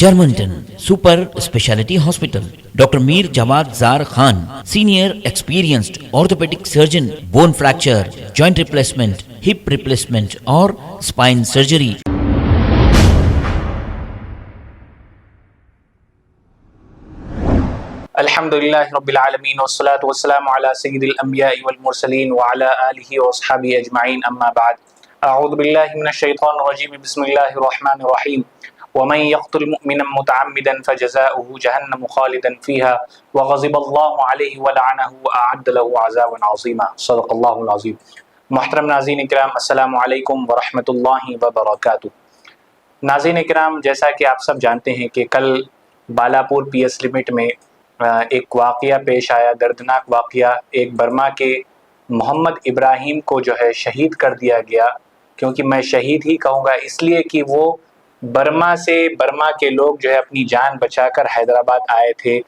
Germantown Super Speciality Hospital. Dr. Mir Jawad Zar Khan, senior experienced orthopedic surgeon, bone fracture, joint replacement, hip replacement or spine surgery. الحمدللہ رب العالمین والصلاة والسلام علی سید الانبیاء والمرسلین وعلی آلہ واصحابہ اجمعین اما بعد اعوذ باللہ من الشیطان الرجیم بسم اللہ الرحمن الرحیم ومن يقتل مؤمنا متعمدا فجزاؤه جہنم خالدا فيها وغضب اللہ علیہ ولعنہ واعد له عذابا عظیما صدق اللہ العظیم۔ محترم ناظرین کرام، السلام علیکم ورحمۃ اللہ وبرکاتہ۔ ناظرین کرام، جیسا کہ آپ سب جانتے ہیں کہ کل بالاپور پی ایس لمٹ میں ایک واقعہ پیش آیا، دردناک واقعہ۔ ایک برما کے محمد ابراہیم کو جو ہے شہید کر دیا گیا، کیونکہ میں شہید ہی کہوں گا اس لیے کہ وہ برما کے لوگ جو ہے اپنی جان بچا کر حیدرآباد آئے تھے۔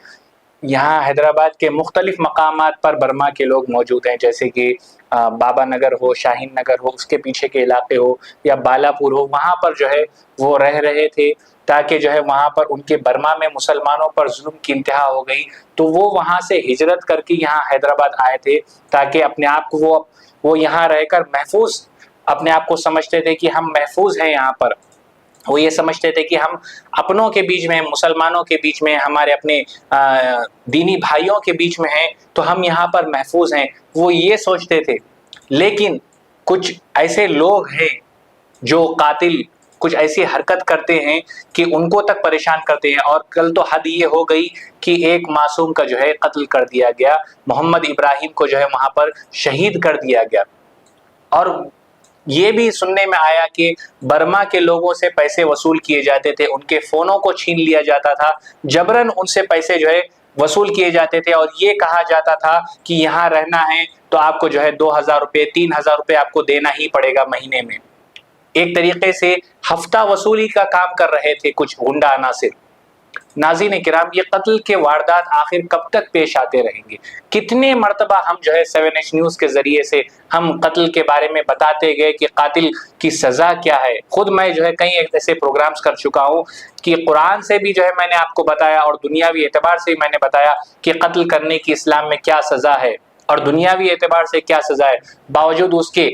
یہاں حیدرآباد کے مختلف مقامات پر برما کے لوگ موجود ہیں، جیسے کہ بابا نگر ہو، شاہین نگر ہو، اس کے پیچھے کے علاقے ہو، یا بالاپور ہو، وہاں پر جو ہے وہ رہ رہے تھے تاکہ جو ہے وہاں پر ان کے برما میں مسلمانوں پر ظلم کی انتہا ہو گئی، تو وہ وہاں سے ہجرت کر کے یہاں حیدرآباد آئے تھے تاکہ اپنے آپ کو وہ یہاں رہ کر محفوظ اپنے آپ کو سمجھتے تھے کہ ہم محفوظ ہیں یہاں پر۔ وہ یہ سمجھتے تھے کہ ہم اپنوں کے بیچ میں، مسلمانوں کے بیچ میں، ہمارے اپنے دینی بھائیوں کے بیچ میں ہیں تو ہم یہاں پر محفوظ ہیں، وہ یہ سوچتے تھے۔ لیکن کچھ ایسے لوگ ہیں جو قاتل کچھ ایسی حرکت کرتے ہیں کہ ان کو تک پریشان کرتے ہیں، اور کل تو حد یہ ہو گئی کہ ایک معصوم کا جو ہے قتل کر دیا گیا، محمد ابراہیم کو جو ہے وہاں پر شہید کر دیا گیا۔ اور یہ بھی سننے میں آیا کہ برما کے لوگوں سے پیسے وصول کیے جاتے تھے، ان کے فونوں کو چھین لیا جاتا تھا، جبراً ان سے پیسے جو ہے وصول کیے جاتے تھے، اور یہ کہا جاتا تھا کہ یہاں رہنا ہے تو آپ کو جو ہے 2000 روپے 3000 روپے آپ کو دینا ہی پڑے گا مہینے میں۔ ایک طریقے سے ہفتہ وصولی کا کام کر رہے تھے کچھ غنڈہ عناصر۔ ناظرین کرام، یہ قتل کے واردات آخر کب تک پیش آتے رہیں گے؟ کتنے مرتبہ ہم جو ہے 7H نیوز کے ذریعے سے ہم قتل کے بارے میں بتاتے گئے کہ قاتل کی سزا کیا ہے۔ خود میں جو ہے کئی ایسے پروگرامز کر چکا ہوں کہ قرآن سے بھی جو ہے میں نے آپ کو بتایا، اور دنیاوی اعتبار سے میں نے بتایا کہ قتل کرنے کی اسلام میں کیا سزا ہے اور دنیاوی اعتبار سے کیا سزا ہے۔ باوجود اس کے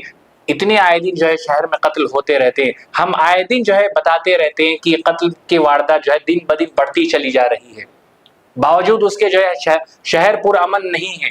اتنے آئے دن جو ہے شہر میں قتل ہوتے رہتے ہیں، ہم آئے دن جو ہے بتاتے رہتے ہیں کہ قتل کی واردات جو ہے دن بدن بڑھتی چلی جا رہی ہے، باوجود اس کے جو ہے شہر پر امن نہیں ہے۔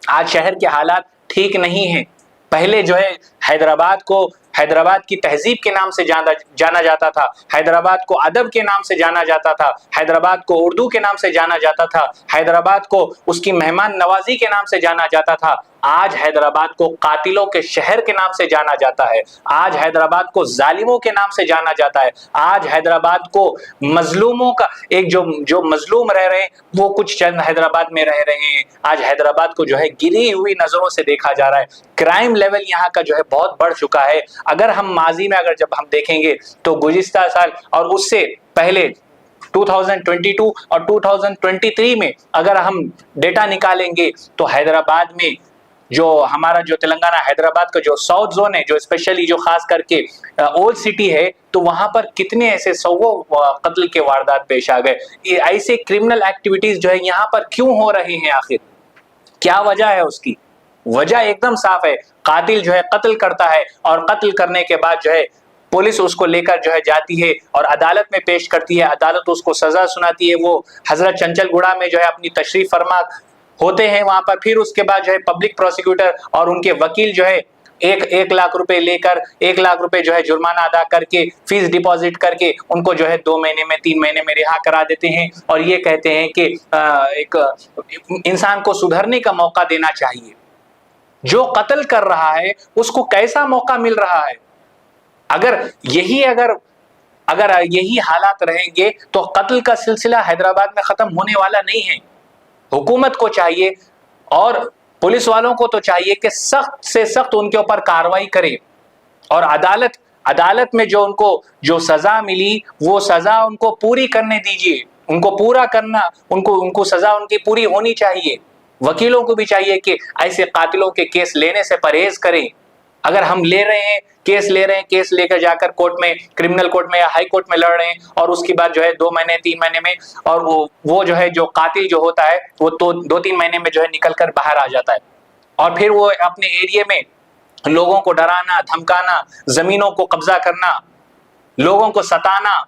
آج شہر کے حالات ٹھیک نہیں ہیں۔ پہلے جو ہے حیدرآباد کی تہذیب کے نام سے جانا جاتا تھا، حیدرآباد کو ادب کے نام سے جانا جاتا تھا، حیدرآباد کو اردو کے نام سے جانا جاتا تھا، حیدرآباد کو اس کی مہمان نوازی کے نام سے جانا جاتا تھا۔ آج حیدرآباد کو قاتلوں کے شہر کے نام سے جانا جاتا ہے، آج حیدرآباد کو ظالموں کے نام سے جانا جاتا ہے، آج حیدرآباد کو مظلوموں کا جو مظلوم رہ رہے ہیں وہ کچھ چند حیدرآباد میں رہ رہے ہیں۔ آج حیدرآباد کو جو ہے گری ہوئی نظروں سے دیکھا جا رہا ہے۔ کرائم لیول یہاں کا جو ہے بہت بڑھ چکا ہے۔ اگر ہم ماضی میں جب ہم دیکھیں گے تو گزشتہ سال اور اس سے پہلے 2022 اور 2023 میں اگر ہم ڈیٹا نکالیں گے تو حیدرآباد میں جو ہمارا جو تلنگانہ حیدرآباد کا جو ساؤتھ زون ہے، جو اسپیشلی جو خاص کر کے اولڈ سٹی ہے، تو وہاں پر کتنے ایسے قتل کے واردات پیش آ گئے۔ ایسے کرمنل ایکٹیویٹیز جو ہے یہاں پر کیوں ہو رہے ہیں؟ آخر کیا وجہ ہے اس کی؟ وجہ ایک دم صاف ہے۔ قاتل جو ہے قتل کرتا ہے، اور قتل کرنے کے بعد جو ہے پولیس اس کو لے کر جو ہے جاتی ہے اور عدالت میں پیش کرتی ہے، عدالت اس کو سزا سناتی ہے۔ وہ حضرت چنچل گوڑا میں جو ہے اپنی تشریف فرما ہوتے ہیں وہاں پر، پھر اس کے بعد جو ہے پبلک پروسیکیوٹر اور ان کے وکیل جو ہے ایک لاکھ روپے لے کر 1 لاکھ روپے جو ہے جرمانہ ادا کر کے فیس ڈپازٹ کر کے ان کو جو ہے 2 مہینے میں 3 مہینے میں رہا کرا دیتے ہیں، اور یہ کہتے ہیں کہ ایک انسان کو سدھرنے کا موقع دینا چاہیے۔ جو قتل کر رہا ہے اس کو کیسا موقع مل رہا ہے؟ اگر یہی حالات رہیں گے تو قتل کا سلسلہ حیدرآباد میں ختم ہونے والا نہیں ہے۔ حکومت کو چاہیے اور پولیس والوں کو تو چاہیے کہ سخت سے سخت ان کے اوپر کارروائی کرے، اور عدالت میں جو ان کو جو سزا ملی وہ سزا ان کو پوری کرنے دیجیے، ان کو پورا کرنا، ان کو سزا ان کی پوری ہونی چاہیے۔ وکیلوں کو بھی چاہیے کہ ایسے قاتلوں کے کیس لینے سے پرہیز کریں۔ اگر ہم لے رہے ہیں کیس لے کر جا کر کورٹ میں، کرمنل کورٹ میں یا ہائی کورٹ میں لڑ رہے ہیں، اور اس کے بعد جو ہے 2 مہینے 3 مہینے میں، اور وہ جو ہے جو قاتل جو ہوتا ہے وہ تو 2-3 مہینے میں جو ہے نکل کر باہر آ جاتا ہے، اور پھر وہ اپنے ایریے میں لوگوں کو ڈرانا، دھمکانا، زمینوں کو قبضہ کرنا، لوگوں کو ستانا،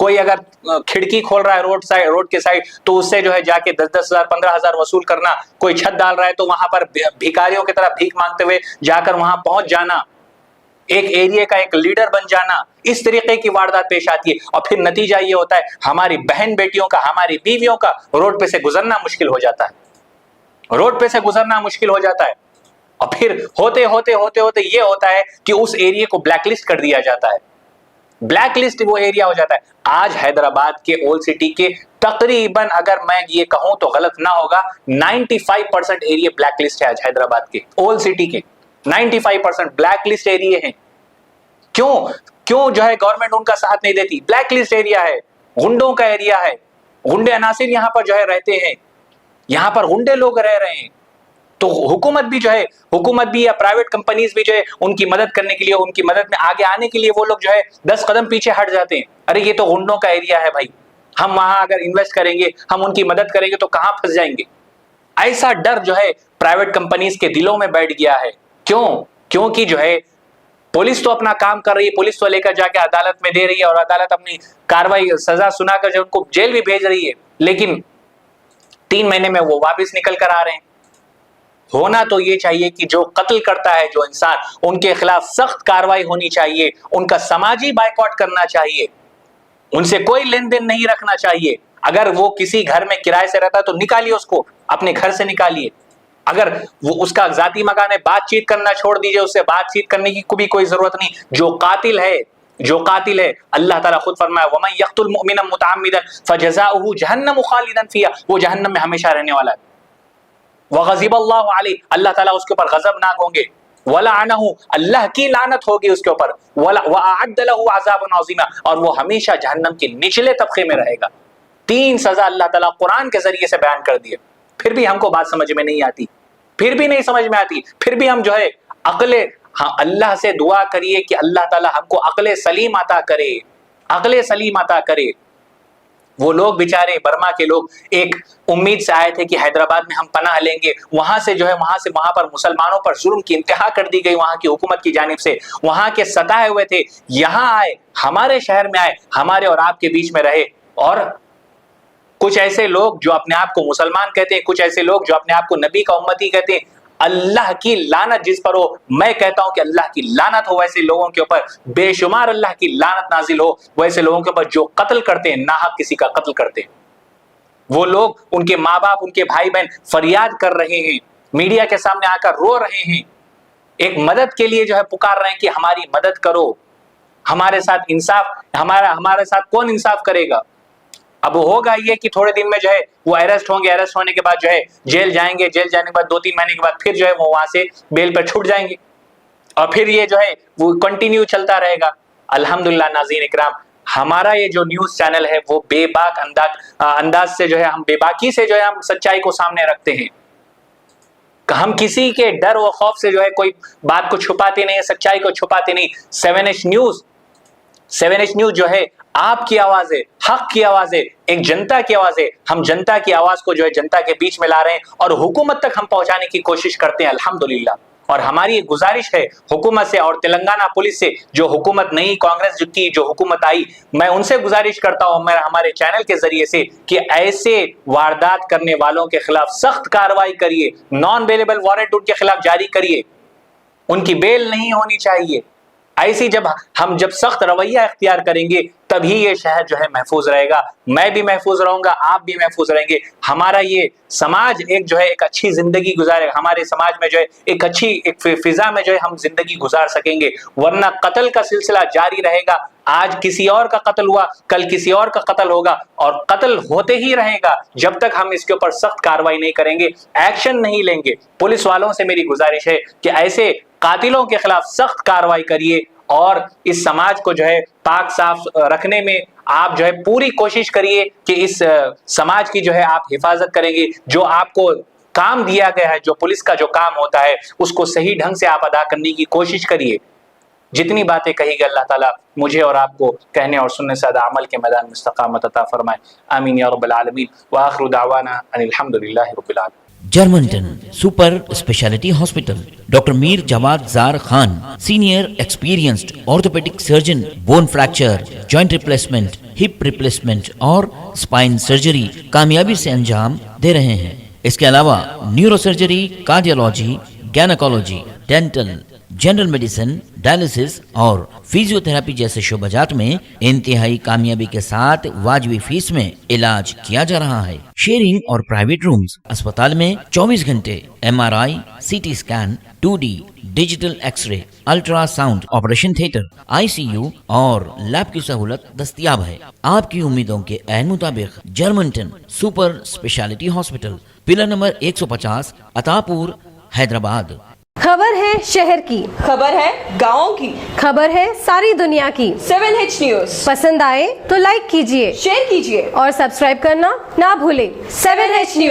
کوئی اگر کھڑکی کھول رہا ہے روڈ کے سائڈ تو اس سے جو ہے جا کے 10,000 15,000 وصول کرنا، کوئی چھت ڈال رہا ہے تو وہاں پر بھیکاریوں کی طرح بھیک مانگتے ہوئے جا کر وہاں پہنچ جانا، ایک ایریے کا ایک لیڈر بن جانا، اس طریقے کی واردات پیش آتی ہے، اور پھر نتیجہ یہ ہوتا ہے ہماری بہن بیٹیوں کا، ہماری بیویوں کا روڈ پہ سے گزرنا مشکل ہو جاتا ہے، روڈ پہ سے گزرنا مشکل ہو جاتا ہے، اور پھر ہوتے یہ ہوتا ہے کہ اس ایریے کو بلیک لسٹ کر دیا جاتا ہے، بلیک لسٹ وہ ایریا ہو جاتا ہے۔ آج حیدرآباد کے اولڈ سٹی کے تقریباً اگر میں یہ کہوں تو غلط نہ ہوگا 95% ایریا بلیک لسٹ ہے آج حیدرآباد کے اولڈ سٹی کے، 95% بلیک لسٹ ایریا ہیں۔ کیوں جو ہے گورنمنٹ ان کا ساتھ نہیں دیتی؟ بلیک لسٹ ایریا ہے، غنڈوں کا ایریا ہے، غنڈے عناصر یہاں پر جو ہے رہتے ہیں، یہاں پر غنڈے لوگ رہ رہے ہیں، تو حکومت بھی یا پرائیویٹ کمپنیز بھی جو ہے ان کی مدد کرنے کے لیے، ان کی مدد میں آگے آنے کے لیے وہ لوگ جو ہے 10 قدم پیچھے ہٹ جاتے ہیں، ارے یہ تو غنڈوں کا ایریا ہے بھائی، ہم وہاں اگر انویسٹ کریں گے، ہم ان کی مدد کریں گے تو کہاں پھنس جائیں گے۔ ایسا ڈر جو ہے پرائیویٹ کمپنیز کے دلوں میں بیٹھ گیا ہے۔ کیونکہ جو ہے پولیس تو اپنا کام کر رہی ہے، پولیس تو لے کر جا کے عدالت میں دے رہی ہے، اور عدالت اپنی کاروائی سزا سنا کر جو ان کو جیل بھی بھیج رہی ہے، لیکن 3 مہینے میں وہ واپس نکل کر آ رہے ہیں۔ ہونا تو یہ چاہیے کہ جو قتل کرتا ہے جو انسان، ان کے خلاف سخت کاروائی ہونی چاہیے، ان کا سماجی بائیکاٹ کرنا چاہیے، ان سے کوئی لین دین نہیں رکھنا چاہیے۔ اگر وہ کسی گھر میں کرائے سے رہتا تو نکالیے اس کو، اپنے گھر سے نکالیے۔ اگر وہ اس کا ذاتی مکان ہے، بات چیت کرنا چھوڑ دیجئے، اس سے بات چیت کرنے کی بھی کوئی ضرورت نہیں۔ جو قاتل ہے اللہ تعالیٰ خود فرمایا وَمَن يَقْتُلْ مُؤْمِنًا مُتَعَمِّدًا فَجَزَاؤُهُ جَهَنَّمُ خَالِدًا فِيهَا، وہ جہنم میں ہمیشہ رہنے والا ہے۔ وَغَضِبَ اللَّهُ عَلَيْهِ، اللہ تعالیٰ اس کے اوپر غضبناک ہوں گے، وَلَعَنَهُ، اللہ کی لعنت ہوگی اس کے اوپر، وَأَعَدَّ لَهُ عَذَابًا عَظِيمًا، اور وہ ہمیشہ جہنم کے نچلے طبقے میں رہے گا۔ 3 سزا اللہ تعالیٰ قرآن کے ذریعے سے بیان کر دیے، پھر بھی ہم کو بات سمجھ میں نہیں آتی، پھر بھی نہیں سمجھ میں آتی، پھر بھی ہم جو ہے اللہ سے دعا کریے کہ اللہ تعالیٰ ہم کو عقل سلیم عطا کرے، عقل سلیم عطا کرے۔ وہ لوگ بیچارے برما کے لوگ ایک امید سے آئے تھے کہ حیدرآباد میں ہم پناہ لیں گے، وہاں پر مسلمانوں پر ظلم کی انتہا کر دی گئی وہاں کی حکومت کی جانب سے، وہاں کے ستائے ہوئے تھے، یہاں آئے، ہمارے شہر میں آئے، ہمارے اور آپ کے بیچ میں رہے، اور کچھ ایسے لوگ جو اپنے آپ کو مسلمان کہتے ہیں، کچھ ایسے لوگ جو اپنے آپ کو نبی کا امتی کہتے ہیں، اللہ کی لعنت جس پر ہو، میں کہتا ہوں کہ اللہ کی لعنت ہو ویسے لوگوں کے اوپر، بے شمار اللہ کی لعنت نازل ہو ویسے لوگوں کے اوپر جو قتل کرتے ہیں، ناحق کسی کا قتل کرتے ہیں۔ وہ لوگ، ان کے ماں باپ، ان کے بھائی بہن فریاد کر رہے ہیں، میڈیا کے سامنے آ کر رو رہے ہیں، ایک مدد کے لیے جو ہے پکار رہے ہیں کہ ہماری مدد کرو، ہمارے ساتھ انصاف، ہمارے ساتھ کون انصاف کرے گا؟ اب ہوگا یہ کہ تھوڑے دن میں جو ہے وہ اریسٹ ہوں گے، اریسٹ ہونے کے بعد جو ہے جیل جائیں گے، جیل جانے کے بعد 2-3 مہینے کے بعد پھر جو ہے وہ وہاں سے بیل پر چھوٹ جائیں گے، اور پھر یہ جو ہے وہ کنٹینیو چلتا رہے گا۔ الحمدللہ ناظرین اکرام، ہمارا یہ جو نیوز چینل ہے وہ بے باک انداز سے جو ہے، ہم بے باکی سے جو ہے ہم سچائی کو سامنے رکھتے ہیں، ہم کسی کے ڈر و خوف سے جو ہے کوئی بات کو چھپاتے نہیں، سچائی کو چھپاتے نہیں۔ 7H نیوز جو ہے آپ کی آواز ہے، حق کی آواز ہے، ایک جنتا کی آواز ہے، ہم جنتا کی آواز کو جو ہے جنتا کے بیچ میں لا رہے ہیں اور حکومت تک ہم پہنچانے کی کوشش کرتے ہیں الحمدللہ۔ اور ہماری ایک گزارش ہے حکومت سے اور تلنگانہ پولیس سے، جو حکومت نئی کانگریس کی جو حکومت آئی، میں ان سے گزارش کرتا ہوں ہمارے چینل کے ذریعے سے کہ ایسے واردات کرنے والوں کے خلاف سخت کارروائی کریے، نان بیلیبل وارنٹ ان کے خلاف جاری کریے، ان کی بیل نہیں ہونی چاہیے۔ ایسی جب سخت رویہ اختیار کریں گے تبھی یہ شہر جو ہے محفوظ رہے گا، میں بھی محفوظ رہوں گا، آپ بھی محفوظ رہیں گے، ہمارا یہ سماج ایک جو ہے ایک اچھی زندگی گزارے گا، ہمارے سماج میں جو ہے ایک اچھی فضا میں جو ہے ہم زندگی گزار سکیں گے۔ ورنہ قتل کا سلسلہ جاری رہے گا، آج کسی اور کا قتل ہوا، کل کسی اور کا قتل ہوگا، اور قتل ہوتے ہی رہے گا جب تک ہم اس کے اوپر سخت کارروائی نہیں کریں گے، ایکشن نہیں لیں گے۔ پولیس والوں سے میری گزارش ہے کہ ایسے قاتلوں کے خلاف سخت کارروائی کریے، اور اس سماج کو جو ہے پاک صاف رکھنے میں آپ جو ہے پوری کوشش کریے کہ اس سماج کی جو ہے آپ حفاظت کریں گے۔ جو آپ کو کام دیا گیا ہے، جو پولیس کا جو کام ہوتا ہے اس کو صحیح ڈھنگ سے آپ ادا کرنے کی کوشش کریے. جتنی باتیں کہی گئی اللہ تعالیٰ مجھے اور آپ کو کہنے اور سننے سے زیادہ عمل کے میدان میں استقامت عطا فرمائے. آمین یا رب العالمین. وآخر دعوانا ان الحمدللہ رب العالمین. Germanten super speciality hospital. Doctor Mir Jawad Zar Khan senior experienced orthopaedic surgeon bone fracture joint replacement hip replacement اور اسپائن سرجری کامیابی سے انجام دے رہے ہیں. اس کے علاوہ neuro surgery, cardiology, gynaecology, dental, general medicine, dialysis اور فزیو تھراپی جیسے شعبہ جات میں انتہائی کامیابی کے ساتھ واجبی فیس میں علاج کیا جا رہا ہے. شیئرنگ اور پرائیویٹ رومز. اسپتال میں 24 گھنٹے MRI، CT scan, 2D digital X ray, ultra sound, operation theatre, ICU اور لیب کی سہولت دستیاب ہے. آپ کی امیدوں کے عین مطابق Germanten super speciality hospital, pillar number 150، Attapur, Hyderabad. خبر ہے شہر کی، خبر ہے گاؤں کی، خبر ہے ساری دنیا کی. 7H نیوز پسند آئے تو لائک کیجئے، شیئر کیجیے اور سبسکرائب کرنا نہ بھولیں. 7H news.